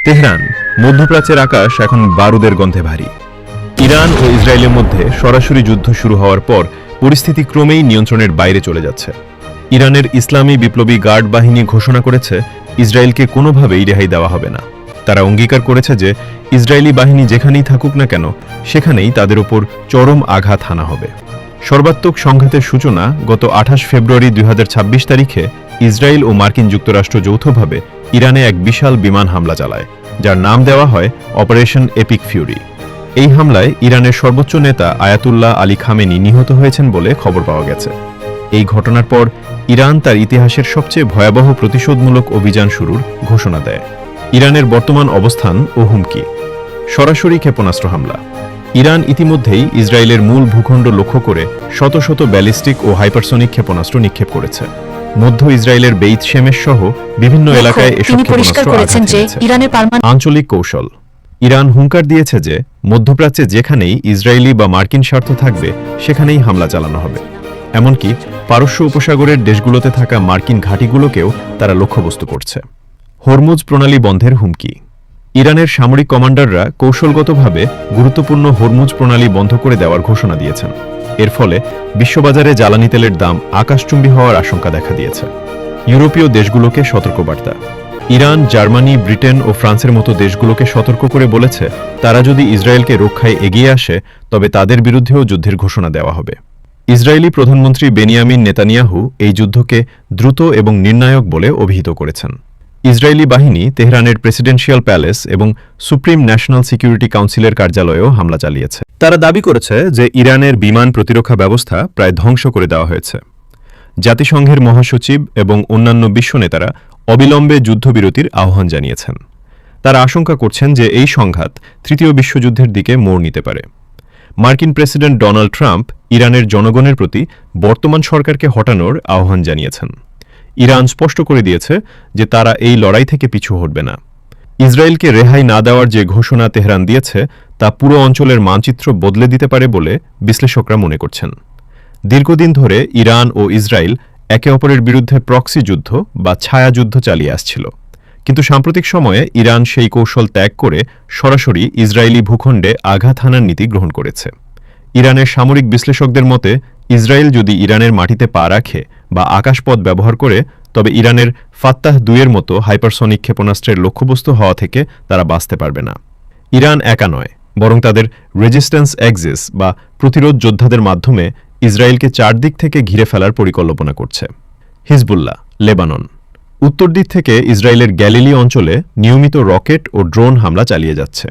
Tehran, মধ্যপ্রাচ্যের আকাশ এখন বারুদের গন্ধে ভারী। ইরান ও ইসরায়েলের মধ্যে সরাসরি যুদ্ধ শুরু হওয়ার পর পরিস্থিতি ক্রমেই নিয়ন্ত্রণের বাইরে চলে যাচ্ছে। ইরানের ইসলামী বিপ্লবী গার্ড বাহিনী ঘোষণা করেছে ইসরায়েলকে কোনোভাবেই রেহাই দেওয়া হবে না। তারা অঙ্গীকার করেছে যে ইসরায়েলি বাহিনী যেখানেই থাকুক না কেন সেখানেই তাদের উপর চরম আঘাত হানা হবে। সর্বাত্মক সংঘাতের সূচনা গত 28 ফেব্রুয়ারি 2026 তারিখে ইসরায়েল ও মার্কিন যুক্তরাষ্ট্র যৌথভাবে ইরানে এক বিশাল বিমান হামলা চালায়, যার নাম দেওয়া হয় অপারেশন এপিক ফিউরি। এই হামলায় ইরানের সর্বোচ্চ নেতা আয়াতুল্লাহ আলী খামেনি নিহত হয়েছেন বলে খবর পাওয়া গেছে। এই ঘটনার পর ইরান তার ইতিহাসের সবচেয়ে ভয়াবহ প্রতিশোধমূলক অভিযান শুরুর ঘোষণা দেয়। ইরানের বর্তমান অবস্থান ও হুমকি। সরাসরি ক্ষেপণাস্ত্র হামলা। ইরান ইতিমধ্যেই ইসরায়েলের মূল ভূখণ্ড লক্ষ্য করে শত শত ব্যালিস্টিক ও হাইপারসনিক ক্ষেপণাস্ত্র নিক্ষেপ করেছে। মধ্য ইসরায়েলের বেইত শেমেশ সহ বিভিন্ন এলাকায় এসব ক্ষেপণাস্ত্র আঘাত এনেছে। আঞ্চলিক কৌশল। ইরান হুঙ্কার দিয়েছে যে মধ্যপ্রাচ্যে যেখানেই ইসরায়েলি বা মার্কিন স্বার্থ থাকবে সেখানেই হামলা চালানো হবে। এমনকি পারস্য উপসাগরের দেশগুলোতে থাকা মার্কিন ঘাঁটিগুলোকেও তারা লক্ষ্যবস্তু করছে। হরমুজ প্রণালী বন্ধের হুমকি। ইরানের সামরিক কমান্ডাররা কৌশলগতভাবে গুরুত্বপূর্ণ হরমুজ প্রণালী বন্ধ করে দেওয়ার ঘোষণা দিয়েছেন। এর ফলে বিশ্ববাজারে জ্বালানি তেলের দাম আকাশচুম্বী হওয়ার আশঙ্কা দেখা দিয়েছে। ইউরোপীয় দেশগুলোকে সতর্কবার্তা। ইরান, জার্মানি, ব্রিটেন ও ফ্রান্সের মতো দেশগুলোকে সতর্ক করে বলেছে তারা যদি ইসরায়েলকে রক্ষায় এগিয়ে আসে তবে তাদের বিরুদ্ধেও যুদ্ধের ঘোষণা দেওয়া হবে। ইসরায়েলি প্রধানমন্ত্রী বেনিয়ামিন নেতানিয়াহু এই যুদ্ধকে দ্রুত এবং নির্ণায়ক বলে অভিহিত করেছেন। ইসরায়েলি বাহিনী তেহরানের প্রেসিডেন্সিয়াল প্যালেস এবং সুপ্রিম ন্যাশনাল সিকিউরিটি কাউন্সিলের কার্যালয়েও হামলা চালিয়েছে। তারা দাবি করেছে যে ইরানের বিমান প্রতিরক্ষা ব্যবস্থা প্রায় ধ্বংস করে দেওয়া হয়েছে। জাতিসংঘের মহাসচিব এবং অন্যান্য বিশ্ব নেতারা অবিলম্বে যুদ্ধবিরতির আহ্বান জানিয়েছেন। তারা আশঙ্কা করছেন যে এই সংঘাত তৃতীয় বিশ্বযুদ্ধের দিকে মোড় নিতে পারে। মার্কিন প্রেসিডেন্ট ডোনাল্ড ট্রাম্প ইরানের জনগণের প্রতি বর্তমান সরকারকে হটানোর আহ্বান জানিয়েছেন। ইরান স্পষ্ট করে দিয়েছে যে তারা এই লড়াই থেকে পিছু হটবে না। ইসরায়েলকে রেহাই না দেওয়ার যে ঘোষণা তেহরান দিয়েছে তা পুরো অঞ্চলের মানচিত্র বদলে দিতে পারে বলে বিশ্লেষকরা মনে করছেন। দীর্ঘদিন ধরে ইরান ও ইসরায়েল একে অপরের বিরুদ্ধে প্রক্সি যুদ্ধ বা ছায়া যুদ্ধ চালিয়ে আসছিল, কিন্তু সাম্প্রতিক সময়ে ইরান সেই কৌশল ত্যাগ করে সরাসরি ইসরায়েলি ভূখণ্ডে আঘাত হানার নীতি গ্রহণ করেছে। ইরানের সামরিক বিশ্লেষকদের মতে ইসরায়েল যদি ইরানের মাটিতে পা রাখে বা আকাশপথ ব্যবহার করে তবে ইরানের ফাত্তাহ 2 এর মতো হাইপারসনিক ক্ষেপণাস্ত্রের লক্ষ্যবস্তু হওয়া থেকে তারা বাঁচতে পারবে না। ইরান একা নয়, বরং তাদের রেজিস্ট্যান্স এক্সিস বা প্রতিরোধ যোদ্ধাদের মাধ্যমে ইসরায়েলকে চারদিক থেকে ঘিরে ফেলার পরিকল্পনা করছে। Hezbollah, Lebanon. উত্তর দিক থেকে ইসরায়েলের গ্যালিলি অঞ্চলে নিয়মিত রকেট ও ড্রোন হামলা চালিয়ে যাচ্ছে।